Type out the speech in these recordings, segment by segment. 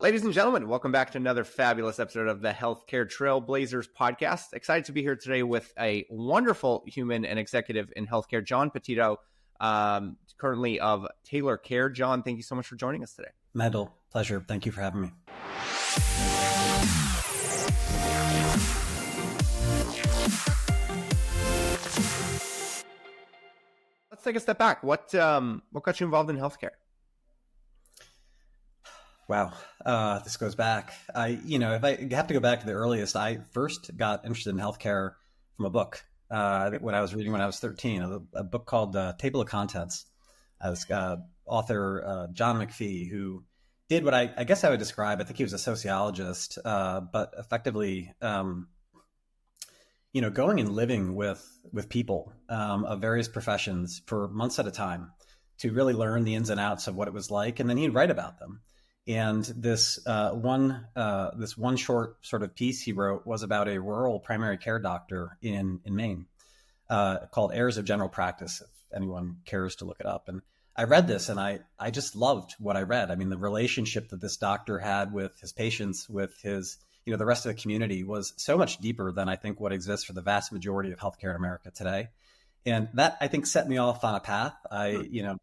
Ladies and gentlemen, welcome back to another fabulous episode of the Healthcare Trailblazers Podcast. Excited to be here today with a wonderful human and executive in healthcare, John Petito, currently of TailorCare. John, thank you so much for joining us today. Mendel, pleasure. Thank you for having me. Let's take a step back. What got you involved in healthcare? Wow. This goes back. If I have to go back to the earliest, I first got interested in healthcare from a book. I think what I was reading when I was 13, a book called Table of Contents. As author John McPhee, who did what I guess I would describe. I think he was a sociologist, but effectively, going and living with people of various professions for months at a time to really learn the ins and outs of what it was like, and then he'd write about them. And this one short sort of piece he wrote was about a rural primary care doctor in Maine, called Heirs of General Practice, if anyone cares to look it up. And I read this and I just loved what I read. I mean, the relationship that this doctor had with his patients, with his, the rest of the community was so much deeper than I think what exists for the vast majority of healthcare in America today. And that, I think, set me off on a path.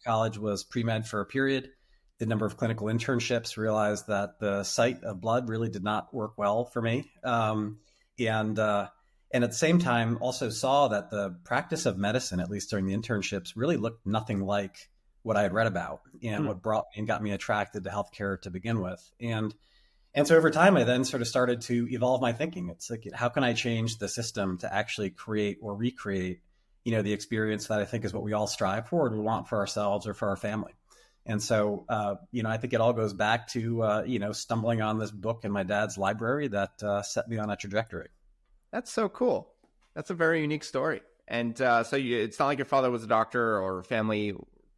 College was pre-med for a period, did a number of clinical internships, realized that the sight of blood really did not work well for me. And at the same time, also saw that the practice of medicine, at least during the internships, really looked nothing like what I had read about and what brought me and got me attracted to healthcare to begin with. And so over time, I then sort of started to evolve my thinking. It's like, how can I change the system to actually create or recreate, the experience that I think is what we all strive for and we want for ourselves or for our family. And so, I think it all goes back to, stumbling on this book in my dad's library that set me on a trajectory. That's so cool. That's a very unique story. And it's not like your father was a doctor or family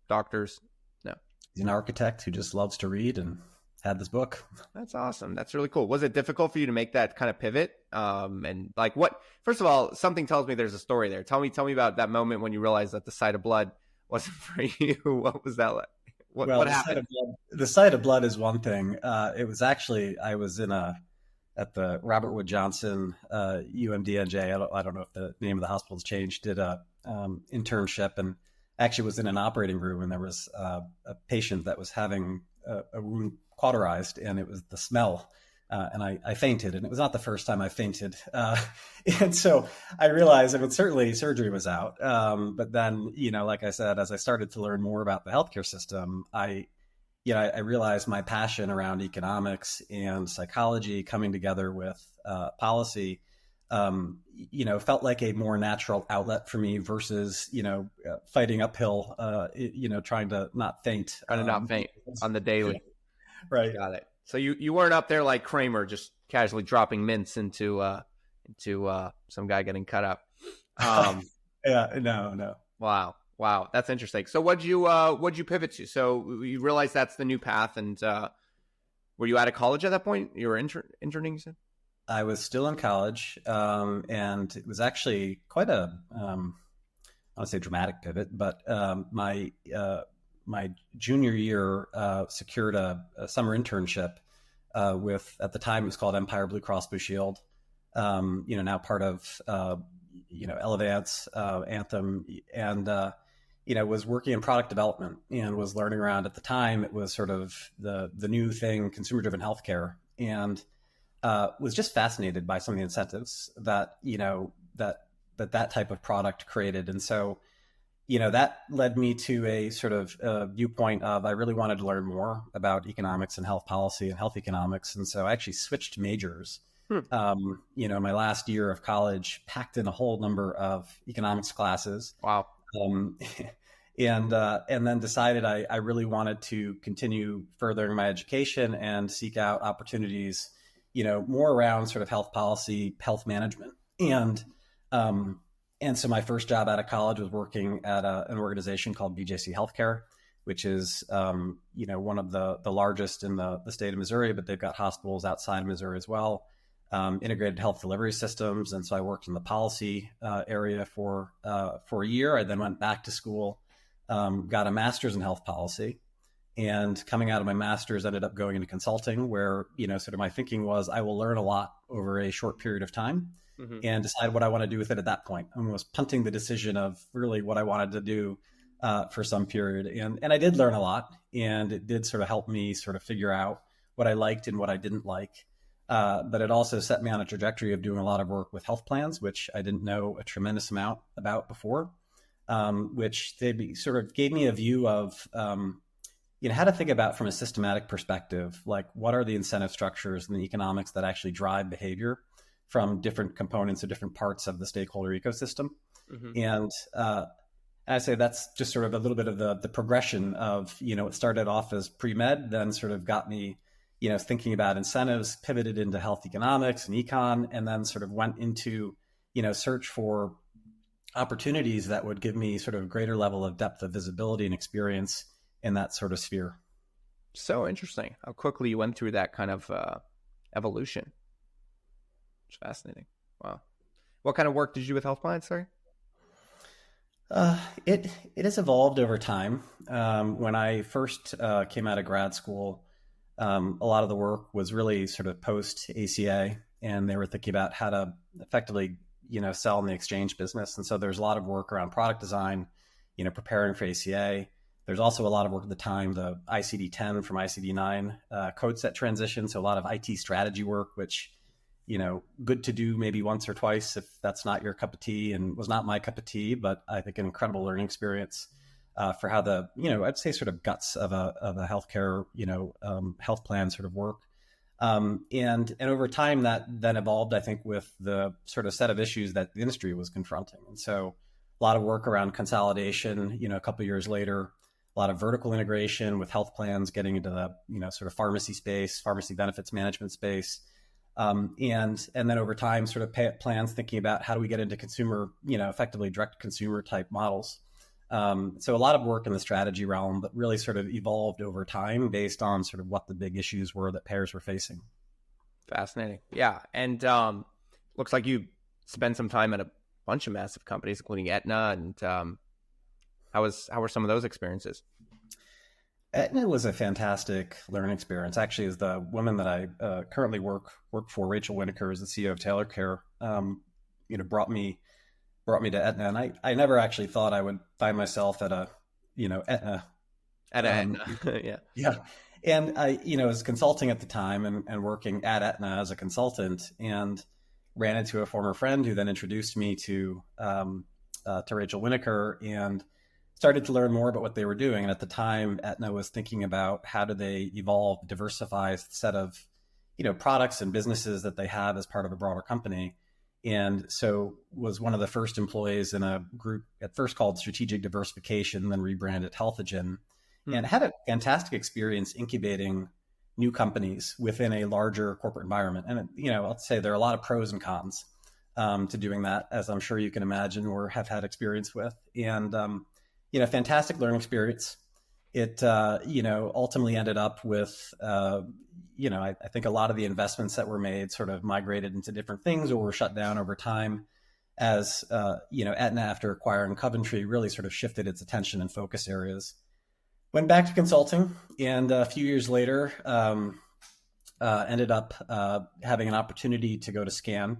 doctors. No. He's an architect who just loves to read and had this book. That's awesome. That's really cool. Was it difficult for you to make that kind of pivot? First of all, something tells me there's a story there. Tell me about that moment when you realized that the sight of blood wasn't for you. What was that like? What happened? The sight of blood is one thing. It was actually, I was at the Robert Wood Johnson UMDNJ. I don't know if the name of the hospital's changed. Did a internship and actually was in an operating room, and there was a patient that was having a wound cauterized, and it was the smell. And I fainted, and it was not the first time I fainted. And so I realized, certainly surgery was out. But then, like I said, as I started to learn more about the healthcare system, I realized my passion around economics and psychology coming together with policy, felt like a more natural outlet for me versus, fighting uphill, trying to not faint. Trying to not faint on the daily. Right. Got it. So you weren't up there like Kramer, just casually dropping mints into some guy getting cut up. Yeah, no. Wow, that's interesting. So what'd you pivot to? So you realized that's the new path, and were you out of college at that point? You were interning, you said? I was still in college, and it was actually quite a I don't want to say dramatic pivot, but my junior year secured a summer internship with, at the time it was called Empire Blue Cross Blue Shield, now part of Elevance, Anthem, and was working in product development and was learning around. At the time, it was sort of the new thing, consumer driven healthcare, and was just fascinated by some of the incentives that that type of product created. And so that led me to a sort of viewpoint of I really wanted to learn more about economics and health policy and health economics. And so I actually switched majors. My last year of college, packed in a whole number of economics classes. Wow. And then decided I really wanted to continue furthering my education and seek out opportunities, more around sort of health policy, health management. And so my first job out of college was working at an organization called BJC Healthcare, which is, one of the largest in the state of Missouri, but they've got hospitals outside of Missouri as well, integrated health delivery systems. And so I worked in the policy area for a year. I then went back to school, got a master's in health policy, And coming out of my master's, ended up going into consulting where, sort of my thinking was I will learn a lot over a short period of time and decide what I want to do with it at that point. I was punting the decision of really what I wanted to do for some period. And I did learn a lot, and it did sort of help me sort of figure out what I liked and what I didn't like. But it also set me on a trajectory of doing a lot of work with health plans, which I didn't know a tremendous amount about before, which sort of gave me a view of, how to think about from a systematic perspective, like what are the incentive structures and the economics that actually drive behavior from different components or different parts of the stakeholder ecosystem. And I say that's just sort of a little bit of the progression of, it started off as pre-med, then sort of got me, thinking about incentives, pivoted into health economics and econ, and then sort of went into, search for opportunities that would give me sort of a greater level of depth of visibility and experience in that sort of sphere. So interesting how quickly you went through that kind of evolution. It's fascinating. Wow. What kind of work did you do with health plans, sorry? It has evolved over time. When I first came out of grad school, a lot of the work was really sort of post ACA, and they were thinking about how to effectively, sell in the exchange business. And so there's a lot of work around product design, preparing for ACA. There's also a lot of work at the time, the ICD-10 from ICD-9 code set transition. So a lot of IT strategy work, which, good to do maybe once or twice if that's not your cup of tea, and was not my cup of tea, but I think an incredible learning experience for how the, I'd say sort of guts of a healthcare, health plan sort of work. And over time that then evolved, I think, with the sort of set of issues that the industry was confronting. And so a lot of work around consolidation, a couple of years later, a lot of vertical integration with health plans, getting into the, sort of pharmacy space, pharmacy benefits management space. And then over time, sort of plans thinking about how do we get into consumer, effectively direct consumer type models. So a lot of work in the strategy realm, but really sort of evolved over time based on sort of what the big issues were that payers were facing. Fascinating. Yeah. And looks like you spent some time at a bunch of massive companies, including Aetna. And how were some of those experiences? Aetna was a fantastic learning experience. Actually, is the woman that I currently work for, Rachel Winokur, is the CEO of TailorCare, brought me to Aetna. And I never actually thought I would find myself at a, Aetna. At Aetna, yeah. Yeah. And I, was consulting at the time and working at Aetna as a consultant, and ran into a former friend who then introduced me to Rachel Winokur, and started to learn more about what they were doing. And at the time, Aetna was thinking about how do they evolve, diversify a set of, products and businesses that they have as part of a broader company. And so was one of the first employees in a group at first called Strategic Diversification, then rebranded Healthogen, and had a fantastic experience incubating new companies within a larger corporate environment. And, I'll say there are a lot of pros and cons to doing that, as I'm sure you can imagine or have had experience with. And, fantastic learning experience. It, ultimately ended up with, I think a lot of the investments that were made sort of migrated into different things or were shut down over time as, Aetna, after acquiring Coventry, really sort of shifted its attention and focus areas. Went back to consulting, and a few years later, ended up having an opportunity to go to Scan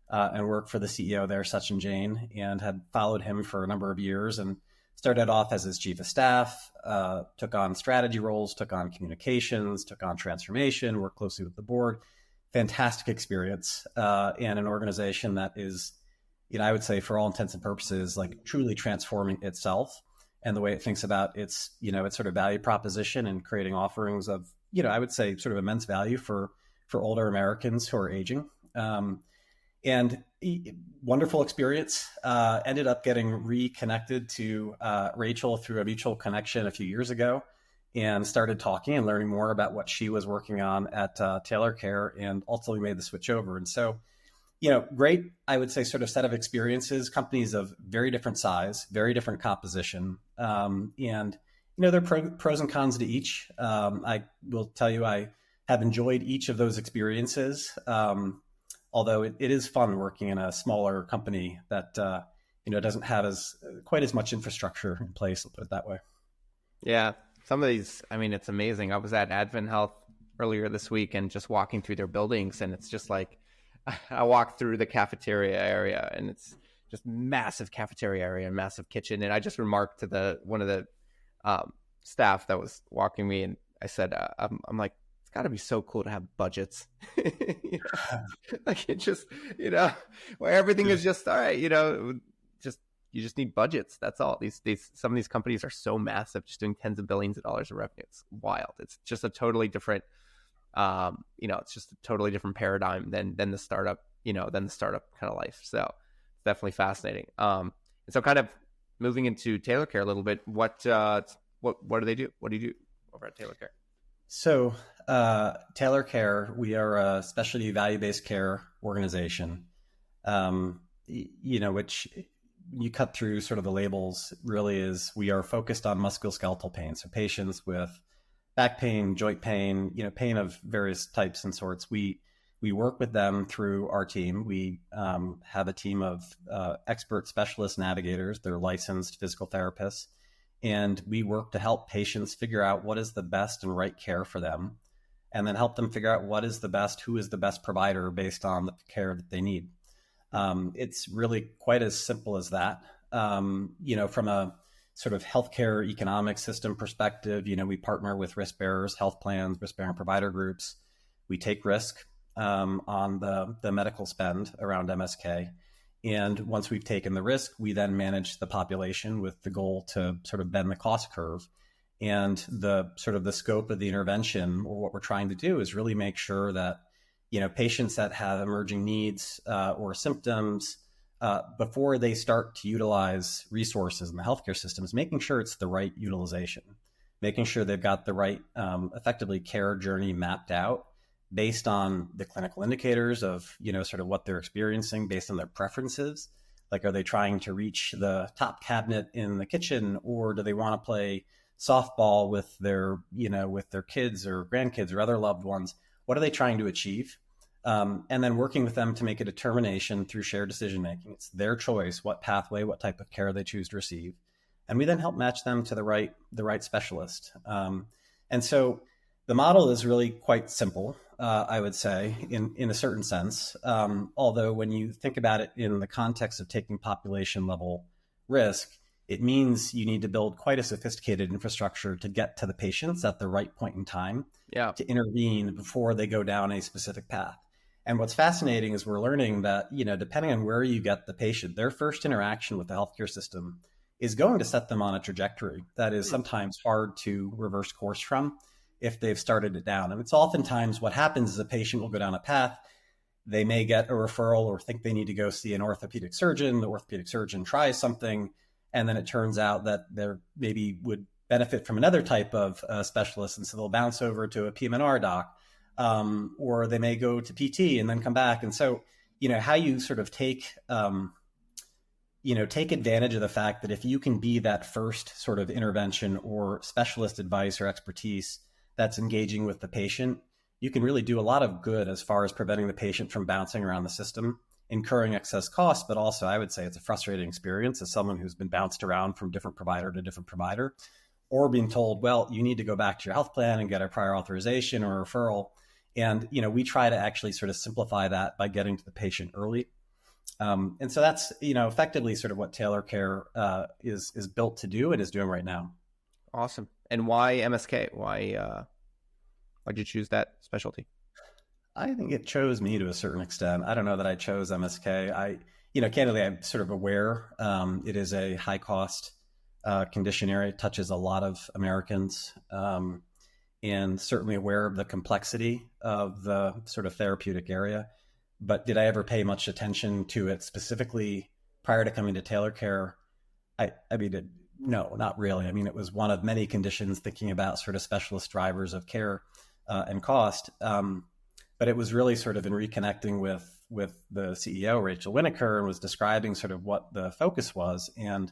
and work for the CEO there, Sachin Jain, and had followed him for a number of years and started off as his chief of staff, took on strategy roles, took on communications, took on transformation, worked closely with the board. Fantastic experience, and an organization that is, I would say for all intents and purposes, like truly transforming itself and the way it thinks about its, its sort of value proposition and creating offerings of, I would say sort of immense value for older Americans who are aging. And wonderful experience. Ended up getting reconnected to Rachel through a mutual connection a few years ago, and started talking and learning more about what she was working on at TailorCare, and ultimately made the switch over. And so, great, I would say, sort of set of experiences, companies of very different size, very different composition. And, there are pros and cons to each. I will tell you, I have enjoyed each of those experiences. Although it is fun working in a smaller company that, doesn't have quite as much infrastructure in place, let's put it that way. Yeah. some of these, I mean, it's amazing. I was at Advent Health earlier this week and just walking through their buildings, and it's just like I walked through the cafeteria area, and it's just massive cafeteria area and massive kitchen. And I just remarked to one of the staff that was walking me, and I said, I'm like, it's got to be so cool to have budgets. You know? Like it just, where everything is just all right, you just need budgets. That's all. Some of these companies are so massive, just doing tens of billions of dollars of revenue. It's wild. It's just a totally different, it's just a totally different paradigm than the startup, than the startup kind of life. So it's definitely fascinating. And so kind of moving into TailorCare a little bit, what do they do? What do you do over at TailorCare? So TailorCare, we are a specialty value-based care organization, which you cut through sort of the labels really is we are focused on musculoskeletal pain. So patients with back pain, joint pain, pain of various types and sorts. We work with them through our team. We have a team of expert specialist navigators. They're licensed physical therapists. And we work to help patients figure out what is the best and right care for them, and then help them figure out who is the best provider based on the care that they need. It's really quite as simple as that. From a sort of healthcare economic system perspective, we partner with risk bearers, health plans, risk bearing provider groups. We take risk on the medical spend around MSK. And once we've taken the risk, we then manage the population with the goal to sort of bend the cost curve. And the sort of the scope of the intervention, or what we're trying to do, is really make sure that patients that have emerging needs or symptoms, before they start to utilize resources in the healthcare systems, making sure it's the right utilization, making sure they've got the right, effectively care journey mapped out based on the clinical indicators of, sort of what they're experiencing based on their preferences. Like, are they trying to reach the top cabinet in the kitchen, or do they want to play softball with their kids or grandkids or other loved ones? What are they trying to achieve? And then working with them to make a determination through shared decision-making. It's their choice, what pathway, what type of care they choose to receive. And we then help match them to the right specialist. And so the model is really quite simple, I would say, in a certain sense. Although when you think about it in the context of taking population level risk, it means you need to build quite a sophisticated infrastructure to get to the patients at the right point in time, to intervene before they go down a specific path. And what's fascinating is we're learning that, depending on where you get the patient, their first interaction with the healthcare system is going to set them on a trajectory that is sometimes hard to reverse course from if they've started it down. And it's oftentimes what happens is a patient will go down a path. They may get a referral or think they need to go see an orthopedic surgeon. The orthopedic surgeon tries something, and then it turns out that they maybe would benefit from another type of specialist. And so they'll bounce over to a PM&R doc, or they may go to PT and then come back. And so, how you sort of take advantage of the fact that if you can be that first sort of intervention or specialist advice or expertise that's engaging with the patient, you can really do a lot of good as far as preventing the patient from bouncing around the system, incurring excess costs. But also, I would say it's a frustrating experience as someone who's been bounced around from different provider to different provider, or being told, well, you need to go back to your health plan and get a prior authorization or a referral. And, we try to actually sort of simplify that by getting to the patient early. And so that's, effectively sort of what TailorCare is built to do and is doing right now. Awesome. And why MSK? Why'd you choose that specialty? I think it chose me to a certain extent. I don't know that I chose MSK. Candidly, I'm sort of aware it is a high cost condition area. It touches a lot of Americans, and certainly aware of the complexity of the sort of therapeutic area. But did I ever pay much attention to it specifically prior to coming to TailorCare? No, not really. I mean, it was one of many conditions thinking about sort of specialist drivers of care and cost. But it was really sort of in reconnecting with the CEO, Rachel Winokur, and was describing sort of what the focus was. And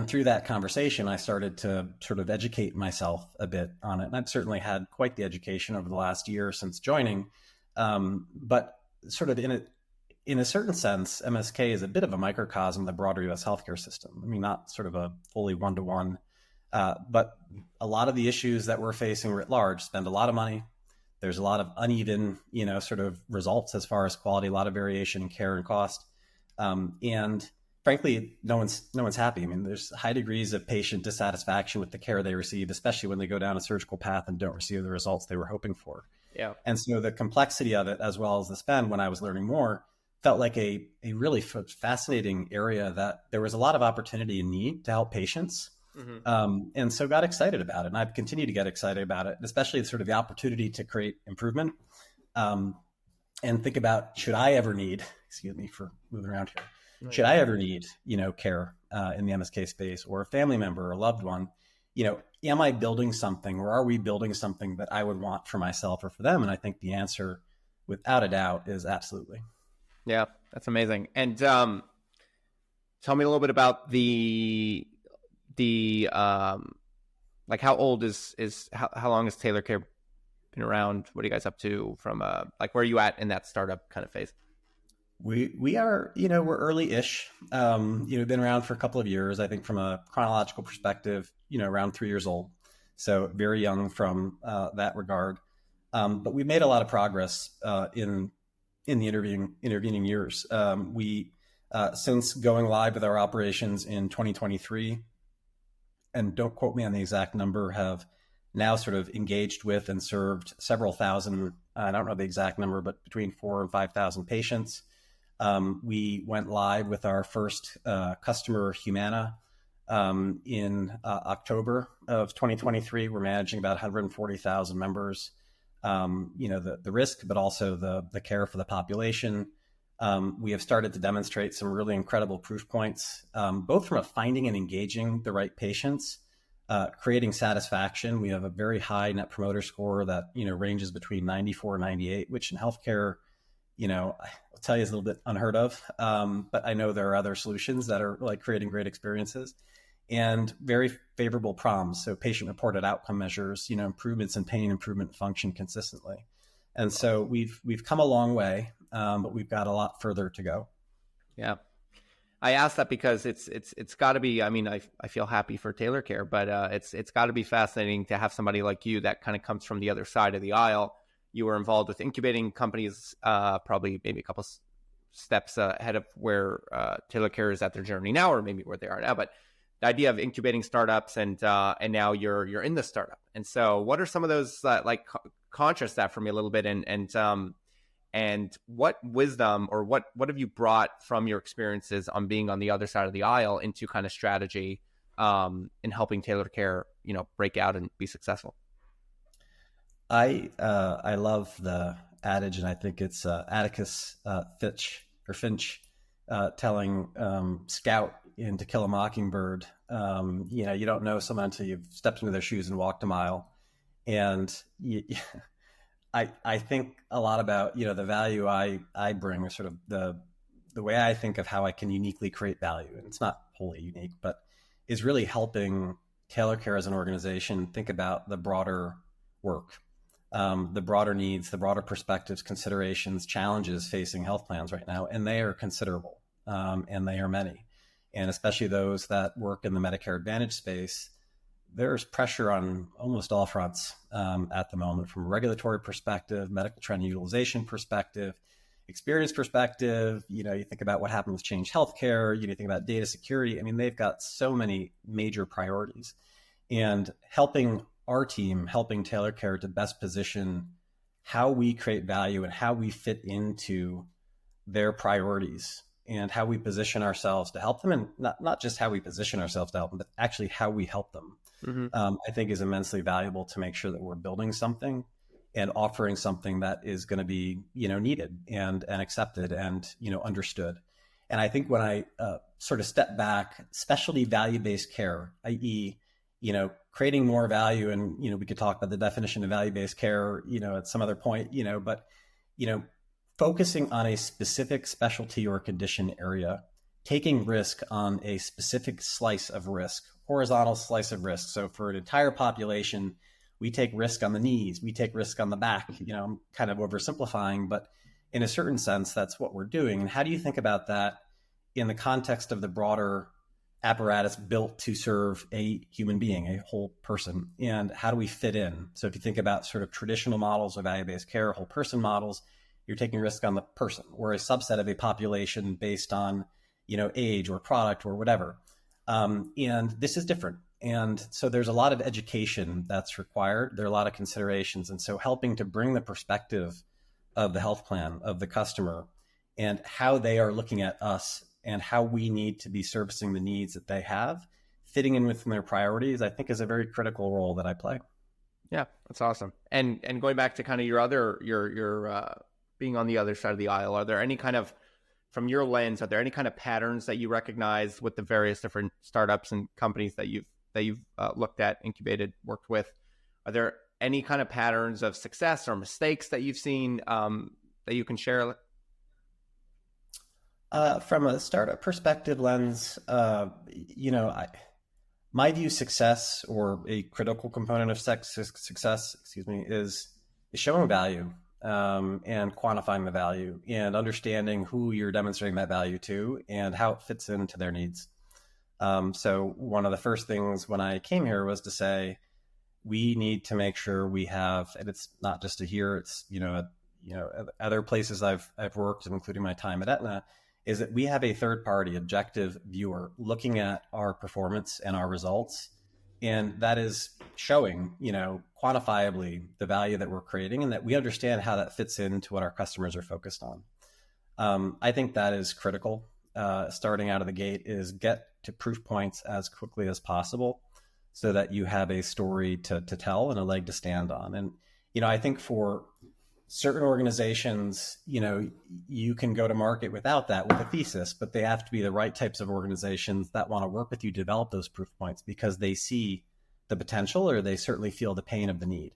through that conversation, I started to sort of educate myself a bit on it. And I've certainly had quite the education over the last year since joining. But sort of in a certain sense, MSK is a bit of a microcosm of the broader U.S. healthcare system. I mean, not sort of a fully one-to-one But a lot of the issues that we're facing writ large spend a lot of money. There's a lot of uneven, sort of results as far as quality, a lot of variation in care and cost. And frankly, no one's happy. I mean, there's high degrees of patient dissatisfaction with the care they receive, especially when they go down a surgical path and don't receive the results they were hoping for. Yeah. And so the complexity of it, as well as the spend, when I was learning more, felt like a really fascinating area that there was a lot of opportunity and need to help patients. And so got excited about it. And I've continued to get excited about it, especially sort of the opportunity to create improvement, and think about, should I ever need, excuse me for moving around here, should I ever need, care in the MSK space, or a family member or a loved one, am I building something, or are we building something that I would want for myself or for them? And I think the answer, without a doubt, is absolutely. Yeah, that's amazing. And tell me a little bit about the like, how old is how long has TailorCare been around? What are you guys up to from like, where are you at in that startup kind of phase? We are, we're early-ish. Been around for a couple of years. I think from a chronological perspective, around 3 years old. So very young from that regard. But we made a lot of progress in the intervening years. We since going live with our operations in 2023, and don't quote me on the exact number, have now sort of engaged with and served several thousand, I don't know the exact number, but between 4,000 and 5,000 patients. We went live with our first customer, Humana, in October of 2023. We're managing about 140,000 members. The risk, but also the care for the population. We have started to demonstrate some really incredible proof points, both from finding and engaging the right patients, creating satisfaction. We have a very high net promoter score that, ranges between 94 and 98, which in healthcare, I'll tell you is a little bit unheard of. But I know there are other solutions that are like creating great experiences, and very favorable PROMs. So patient reported outcome measures, improvements in pain, improvement in function consistently. And so we've come a long way, but we've got a lot further to go. Yeah. I asked that because it's got to be, I mean, I feel happy for TailorCare, but it's got to be fascinating to have somebody like you that kind of comes from the other side of the aisle. You were involved with incubating companies, probably maybe a couple steps ahead of where TailorCare is at their journey now, or maybe where they are now. But the idea of incubating startups, and now you're in the startup. And so, what are some of those contrast that for me a little bit, and what wisdom or what have you brought from your experiences on being on the other side of the aisle into kind of strategy in helping TailorCare, break out and be successful? I love the adage, and I think it's Atticus Finch telling Scout in To Kill a Mockingbird, you don't know someone until you've stepped into their shoes and walked a mile. And I think a lot about, the value I bring, or sort of the way I think of how I can uniquely create value. And it's not wholly unique, but is really helping TailorCare as an organization think about the broader work, the broader needs, the broader perspectives, considerations, challenges facing health plans right now. And they are considerable, and they are many. And especially those that work in the Medicare Advantage space, there's pressure on almost all fronts at the moment, from a regulatory perspective, medical trend utilization perspective, experience perspective. You think about what happened with Change Healthcare, you think about data security. I mean, they've got so many major priorities. And helping our team, helping TailorCare to best position how we create value and how we fit into their priorities, and how we position ourselves to help them, and not just how we position ourselves to help them, but actually how we help them. I think is immensely valuable to make sure that we're building something and offering something that is going to be, needed and accepted and, understood. And I think when I sort of step back, specialty value-based care, i.e., creating more value, and, we could talk about the definition of value-based care, at some other point, but, focusing on a specific specialty or condition area, taking risk on a specific slice of risk, horizontal slice of risk. So for an entire population, we take risk on the knees, we take risk on the back. I'm kind of oversimplifying, but in a certain sense, that's what we're doing. And how do you think about that in the context of the broader apparatus built to serve a human being, a whole person, and how do we fit in? So if you think about sort of traditional models of value-based care, whole person models, you're taking risk on the person or a subset of a population based on, age or product or whatever. And this is different. And so there's a lot of education that's required. There are a lot of considerations. And so helping to bring the perspective of the health plan, of the customer, and how they are looking at us and how we need to be servicing the needs that they have, fitting in within their priorities, I think is a very critical role that I play. Yeah, that's awesome. And going back to kind of your being on the other side of the aisle, are there any kind of, from your lens, are there any kind of patterns that you recognize with the various different startups and companies that you've looked at, incubated, worked with? Are there any kind of patterns of success or mistakes that you've seen that you can share? From a startup perspective lens, my view success, or a critical component of success, is showing value and quantifying the value and understanding who you're demonstrating that value to and how it fits into their needs. So one of the first things when I came here was to say, we need to make sure we have, and it's not just here, it's, other places I've worked, including my time at Aetna, is that we have a third party objective viewer looking at our performance and our results. And that is showing, quantifiably the value that we're creating and that we understand how that fits into what our customers are focused on. I think that is critical. Starting out of the gate is get to proof points as quickly as possible so that you have a story to tell and a leg to stand on. And, I think for certain organizations, you can go to market without that, with a thesis, but they have to be the right types of organizations that want to work with you to develop those proof points because they see the potential, or they certainly feel the pain of the need.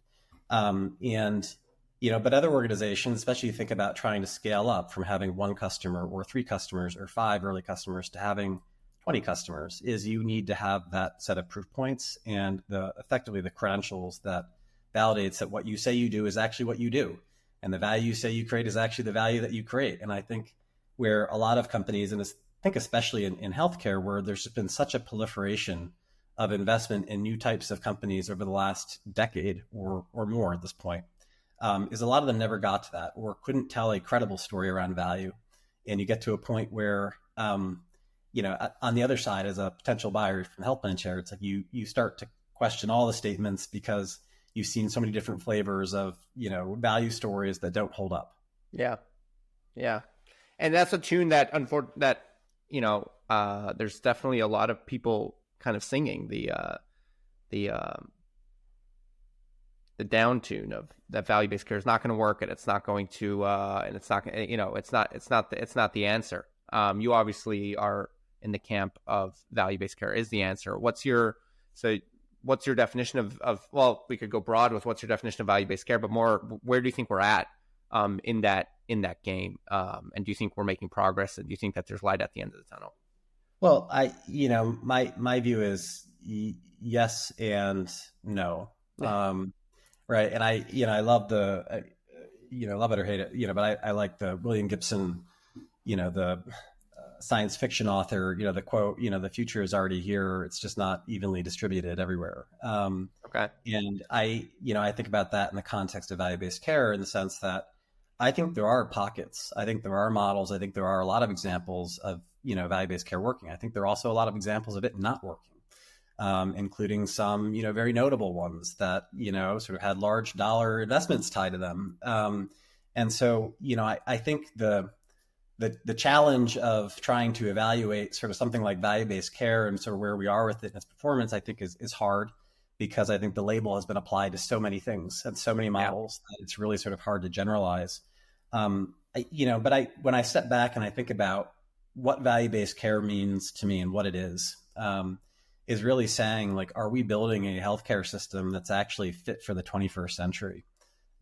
But other organizations, especially you think about trying to scale up from having one customer or 3 customers or 5 early customers to having 20 customers, is you need to have that set of proof points and effectively the credentials that validates that what you say you do is actually what you do. And the value you say you create is actually the value that you create. And I think where a lot of companies, and I think especially in healthcare, where there's just been such a proliferation of investment in new types of companies over the last decade or more at this point, is a lot of them never got to that or couldn't tell a credible story around value. And you get to a point where, on the other side, as a potential buyer from health plan chair, it's like you start to question all the statements because you've seen so many different flavors of, value stories that don't hold up. Yeah. Yeah. And that's a tune that, there's definitely a lot of people kind of singing the down tune of that value-based care is not going to work, and it's not going to, and it's not, it's not the answer. You obviously are in the camp of value-based care is the answer. What's your definition of, well, we could go broad with what's your definition of value-based care, but more, where do you think we're at in that game? And do you think we're making progress? And do you think that there's light at the end of the tunnel? Well, my view is yes and no. Right. And I love love it or hate it, but I like the William Gibson, the science fiction author, the quote, the future is already here. It's just not evenly distributed everywhere. Okay. And I think about that in the context of value-based care, in the sense that I think there are pockets. I think there are models. I think there are a lot of examples of, value-based care working. I think there are also a lot of examples of it not working, including some, very notable ones that, sort of had large dollar investments tied to them. And so, I think the challenge of trying to evaluate sort of something like value-based care and sort of where we are with it and its performance, I think is hard, because I think the label has been applied to so many things and so many models that it's really sort of hard to generalize. But when I step back and I think about what value-based care means to me and what it is really saying, like, are we building a healthcare system that's actually fit for the 21st century?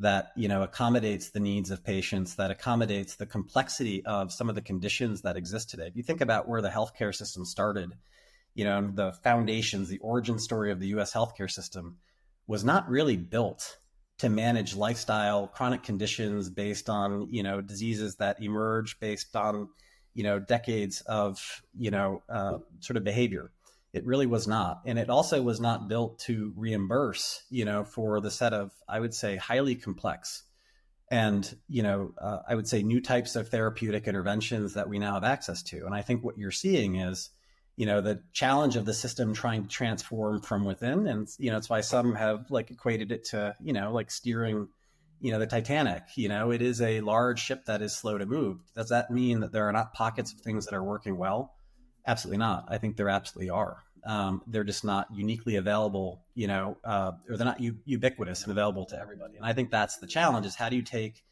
That, accommodates the needs of patients, that accommodates the complexity of some of the conditions that exist today. If you think about where the healthcare system started, the foundations, the origin story of the U.S. healthcare system was not really built to manage lifestyle, chronic conditions based on, diseases that emerge based on, decades of, sort of behavior. It really was not. And it also was not built to reimburse, for the set of, I would say, highly complex and, I would say new types of therapeutic interventions that we now have access to. And I think what you're seeing is, the challenge of the system trying to transform from within. And, it's why some have equated it to, steering, the Titanic. It is a large ship that is slow to move. Does that mean that there are not pockets of things that are working well? Absolutely not. I think there absolutely are. They're just not uniquely available, or they're not ubiquitous and available to everybody. And I think that's the challenge, is how do you take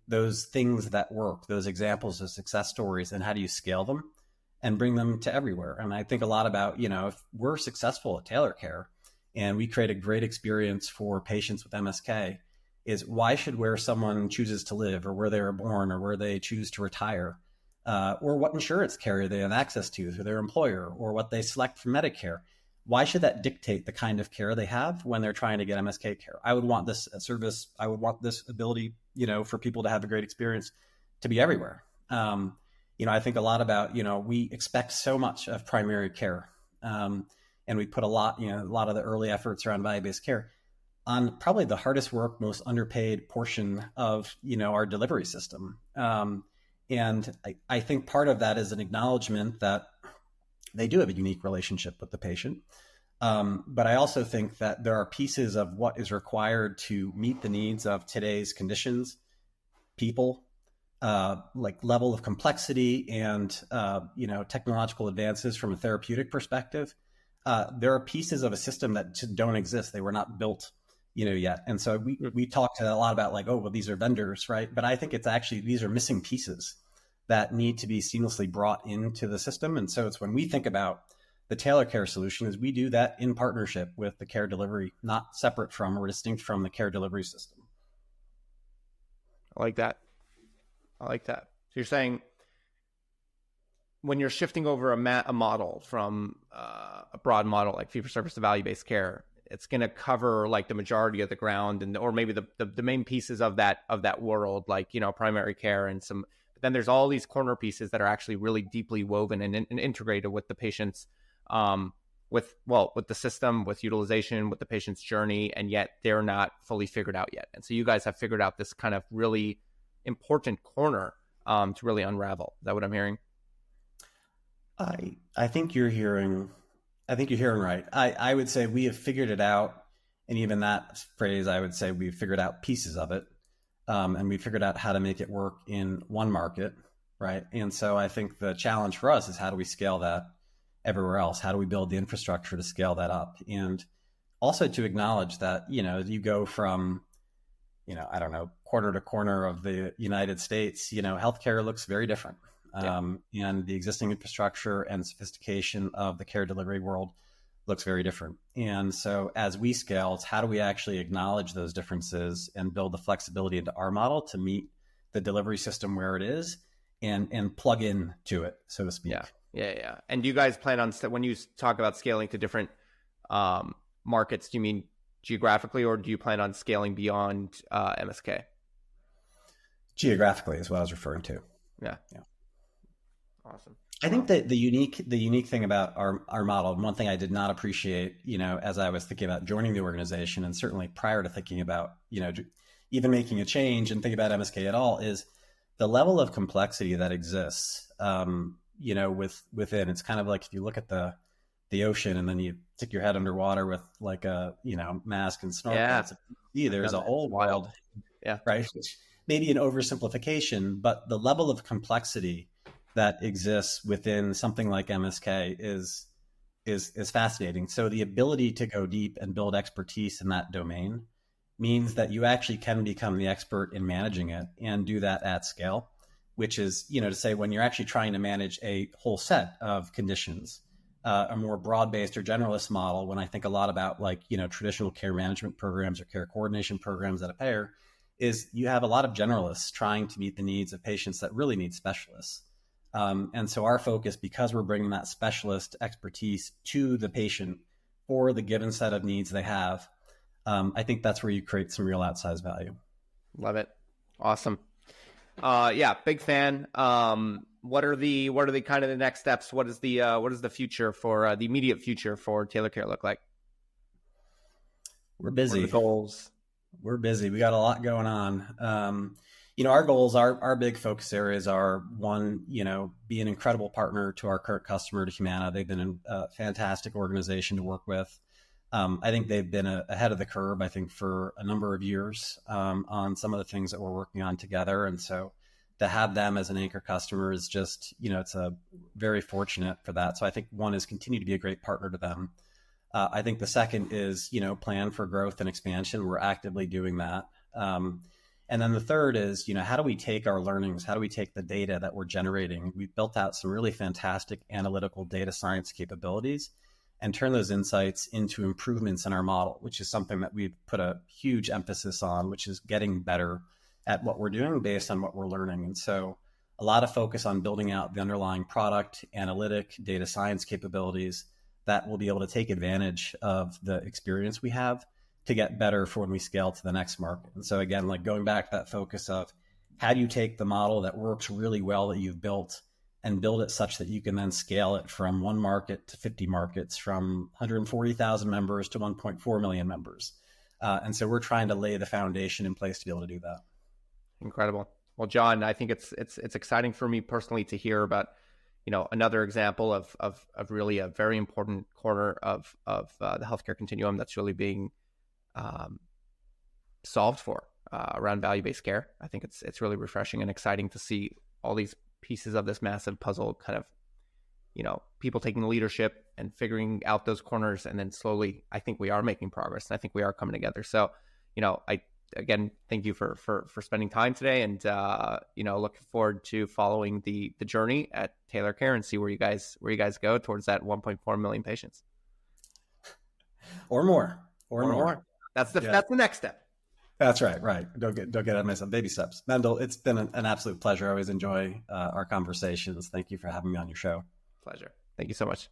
those things that work, those examples of success stories, and how do you scale them and bring them to everywhere? And I think a lot about, if we're successful at TailorCare and we create a great experience for patients with MSK, is why should where someone chooses to live or where they were born or where they choose to retire, or what insurance carrier they have access to through their employer, or what they select from Medicare, why should that dictate the kind of care they have when they're trying to get MSK care? I would want this service, I would want this ability, for people to have a great experience to be everywhere. I think a lot about, we expect so much of primary care, and we put a lot of the early efforts around value-based care on probably the hardest work, most underpaid portion of, our delivery system. And I think part of that is an acknowledgement that they do have a unique relationship with the patient. But I also think that there are pieces of what is required to meet the needs of today's conditions, people, level of complexity and, technological advances from a therapeutic perspective. There are pieces of a system that just don't exist. They were not built yet. And so we talked a lot about these are vendors, right? But I think it's actually, these are missing pieces that need to be seamlessly brought into the system. And so it's when we think about the TailorCare solution, is we do that in partnership with the care delivery, not separate from or distinct from the care delivery system. I like that. So you're saying when you're shifting over a model from a broad model like fee-for-service to value-based care, it's going to cover the majority of the ground, or maybe the main pieces of that world, primary care and some. But then there's all these corner pieces that are actually really deeply woven and integrated with the patient's, with the system, with utilization, with the patient's journey, and yet they're not fully figured out yet. And so you guys have figured out this kind of really important corner to really unravel. Is that what I'm hearing? I think you're hearing right. I would say we have figured it out. And even that phrase, I would say we've figured out pieces of it. And we figured out how to make it work in one market. Right. And so I think the challenge for us is how do we scale that everywhere else? How do we build the infrastructure to scale that up? And also to acknowledge that, you go from, corner to corner of the United States, healthcare looks very different. And the existing infrastructure and sophistication of the care delivery world looks very different. And so as we scale, it's how do we actually acknowledge those differences and build the flexibility into our model to meet the delivery system where it is and plug in to it, so to speak. Yeah. And do you guys plan on, when you talk about scaling to different markets, do you mean geographically, or do you plan on scaling beyond MSK? Geographically is what I was referring to. Yeah. Awesome. I think that the unique thing about our model, and one thing I did not appreciate, as I was thinking about joining the organization, and certainly prior to thinking about, even making a change and thinking about MSK at all, is the level of complexity that exists, within. It's kind of like if you look at the ocean and then you stick your head underwater with a mask and snorkel. Yeah. There's a whole world, right? Which maybe an oversimplification, but the level of complexity that exists within something like MSK is fascinating. So the ability to go deep and build expertise in that domain means that you actually can become the expert in managing it and do that at scale, which is, to say when you're actually trying to manage a whole set of conditions, a more broad-based or generalist model, when I think a lot about traditional care management programs or care coordination programs at a payer, is you have a lot of generalists trying to meet the needs of patients that really need specialists. And so our focus, because we're bringing that specialist expertise to the patient for the given set of needs they have, I think that's where you create some real outsized value. Love it. Awesome. Big fan. what are the kind of the next steps? What is the future for the immediate future for TailorCare look like? We're busy. What are the goals? We're busy. We got a lot going on. Our goals, our big focus areas are one, be an incredible partner to our current customer, to Humana. They've been a fantastic organization to work with. I think they've been ahead of the curve, I think, for a number of years on some of the things that we're working on together. And so to have them as an anchor customer is just, it's a very fortunate for that. So I think one is continue to be a great partner to them. I think the second is, plan for growth and expansion. We're actively doing that. And then the third is, how do we take our learnings? How do we take the data that we're generating? We've built out some really fantastic analytical data science capabilities and turn those insights into improvements in our model, which is something that we've put a huge emphasis on, which is getting better at what we're doing based on what we're learning. And so a lot of focus on building out the underlying product, analytic, data science capabilities that will be able to take advantage of the experience we have to get better for when we scale to the next market. And so again, like going back to that focus of how do you take the model that works really well that you've built and build it such that you can then scale it from 1 market to 50 markets, from 140,000 members to 1.4 million members. And so we're trying to lay the foundation in place to be able to do that. Incredible. Well, John, I think it's exciting for me personally to hear about, another example of really a very important corner of the healthcare continuum that's really being solved for around value-based care. I think it's really refreshing and exciting to see all these pieces of this massive puzzle kind of, people taking the leadership and figuring out those corners. And then slowly, I think we are making progress, and I think we are coming together. So, I, again, thank you for spending time today, and, looking forward to following the journey at TailorCare and see where you guys go towards that 1.4 million patients. Or more. That's the next step. That's right. Don't get ahead of myself. Baby steps. Mendel, it's been an absolute pleasure. I always enjoy our conversations. Thank you for having me on your show. Pleasure. Thank you so much.